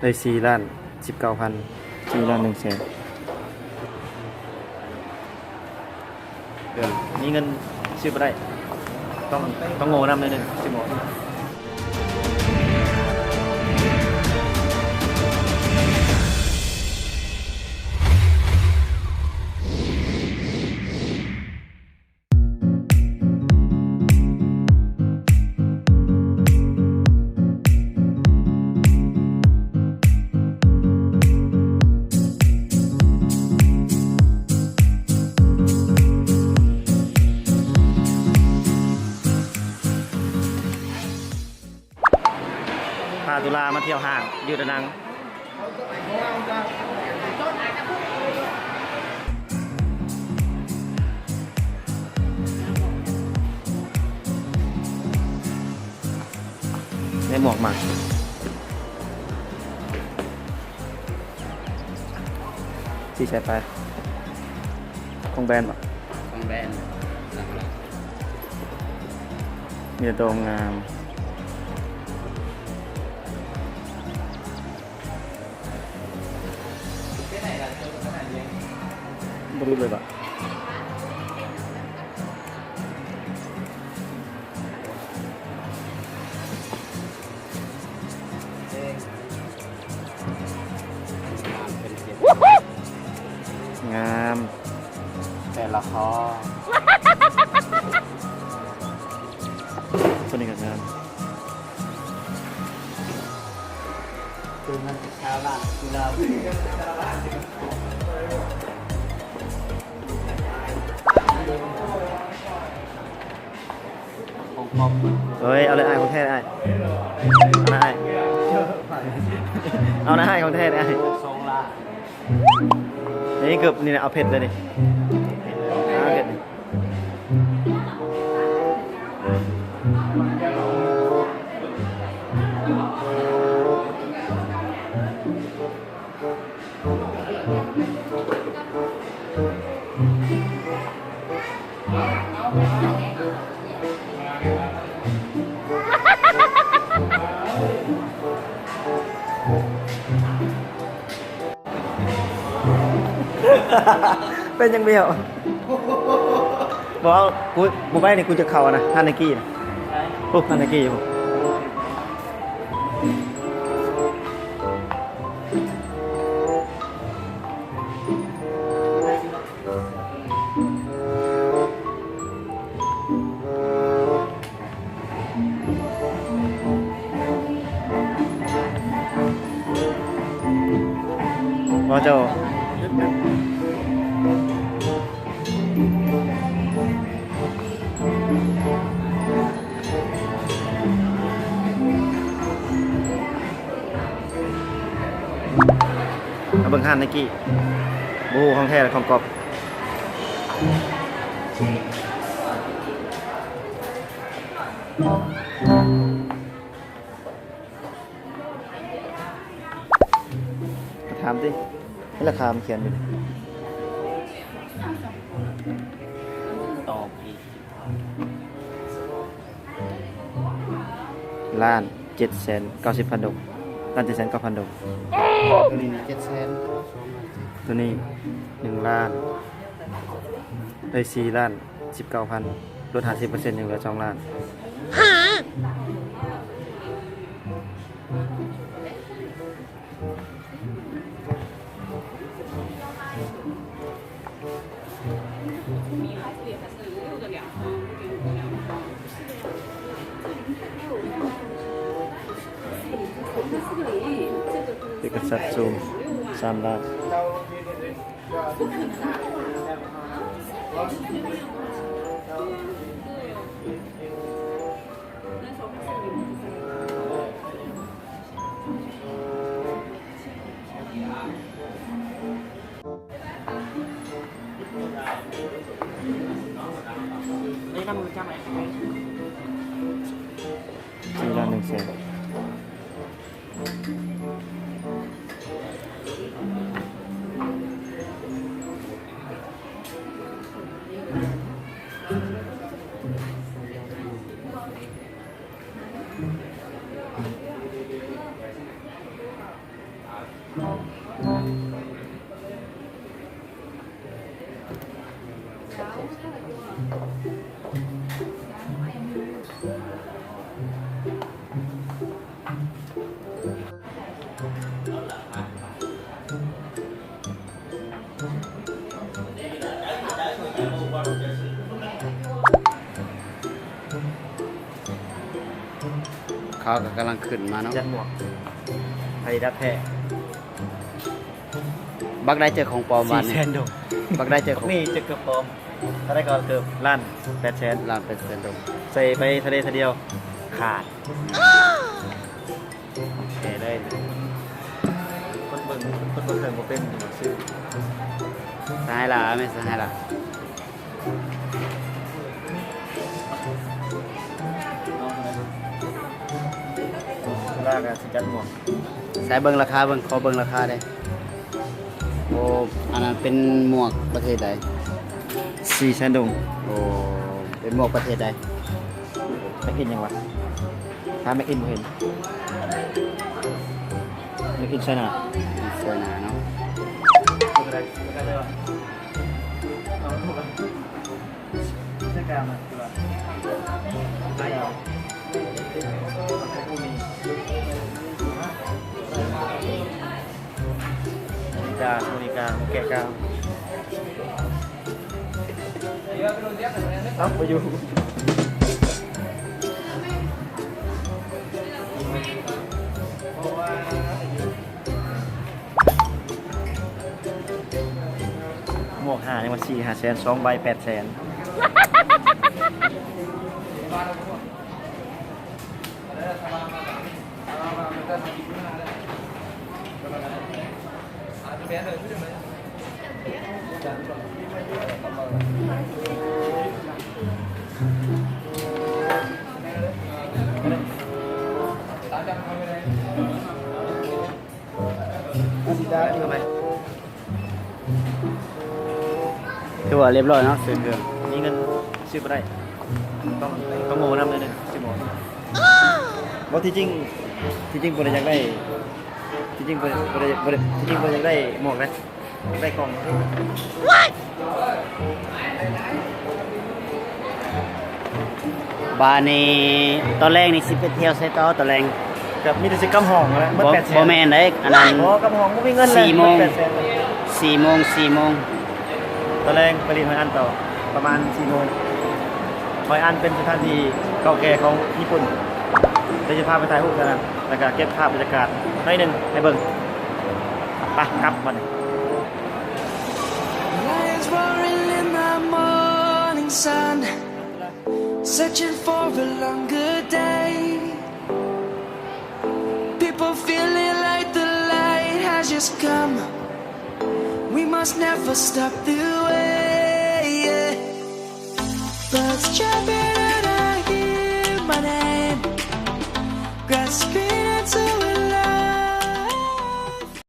ได้4,19,000 4,100,000เดี๋ยวมีเงินซื้อไปได้ต้องโง่นำเลยหนึ่งซื้อหมดพาตุลามาเที่ยวห้างอยู่ดะนังได้หมวกมาที่ใช้ไปของแบรนด์ป่ะของแบรนด์มีแต่ตัวงามบรูเลยป่ะงามแต่ละคอตัวนี้ก็งามคือมันชาวบ้านเราเฮ้ยเอาเลยไอ้ของแท้ไอ้เอานะไอ้ของแท้ไอ้ทรงละนี่เกือบนี่นะเอาเผ็ดเลยดิเอาเผ็ดดิเป็นยังเบี้ยวบอกว่ากูไปนี่กูจะเข่านะท่านไนกี้นะพวกท่านไนกี้อยู่ว่าเจ้าเอาเบิ่งหันไนกี้บูของแท้และของกรอบถามดิให้ราคามันเขียนอยู่ตอบอีก1,790,000 ดอก1,790,000 ดอกตัวนี้700,000ตัวนี้1,000,000ได้4,19,000ลด50%ยังเหลือ2,000,000เอกสัตว์ซูม3,000,000นี่ทำมือจ้าไหม4,100,000 เขาก็กำลังขึ้นมาเนาะ ยันหมวกไทยดัดแท้ บักได้เจอของปลอมวัน 4 นี้ แสนดง บักได้เจอของ นี่จะเกือบพร้อมถ้าได้ก็เกือบล้าน8แสน ล้านเป็นเซนดง ใส่ไปทะเลทีเดียวขาดแค่เลยคนเบิ่งคนเบิ่งเถิงบ่เป็นชื่อ สหายละไม่สหายละ เวลาก็สิจัดหมวก ใส่เบิ่งราคาเบิ่งขอเบิ่งราคาได้โอ้อันนั้นเป็นหมวกประเทศใด 4แสนดง โอ้เป็นหมวกประเทศใด ไม่เห็นยังวะถ้าไม่เห็นบ่เห็นไม่เห็นใช่น่ะ สวยหนาเนาะ ไม่ได้เลยว่ะเอาถูกอ่ะใช่กามอ่ะคือว่าไม่เอาผู้มีกาโมนิกาแกะกาวเอาไปอยู่หมวกหาเนี่ยมา4-5 แสน2 ใบ 8 แสนทำไม คือว่าเรียบร้อยเนาะซื้อเครื่อง มีเงินซื้อมาได้ ต้องโง่น้ำเลยเนี่ยซื้อหมวกว่าที่จริงบริอยากได้ที่จริงบริอยากได้หมวกนะอยากได้กล่อง บาร์นี่ตอนแรกนี่สิไปเที่ยวไซต์ต่อตอนแรก กับมีแต่ซื้อกำห้องแล้วมัน บ่ 8 แสน บ่แม่นเด้อันนั้น อ๋อกำห้องก็มีเงินเลย 4 โมง 8 แสน 4 โมง 4 โมง ตอนแรกไปเรียนหอยอันต่อประมาณ4 โมงหอยอันเป็นสถานที่เก่าแก่ของญี่ปุ่นเดี๋ยวจะพาไปถ่ายรูปกันนะแล้วก็เก็บภาพบรรยากาศหน่อยหนึงให้เบิ่งไปกลับมา Lions roaring in the morning sun, searching for a longer day. People feeling like the light has just come. We must never stop the way. Yeah. Birds chirping and I hear my name, grasping.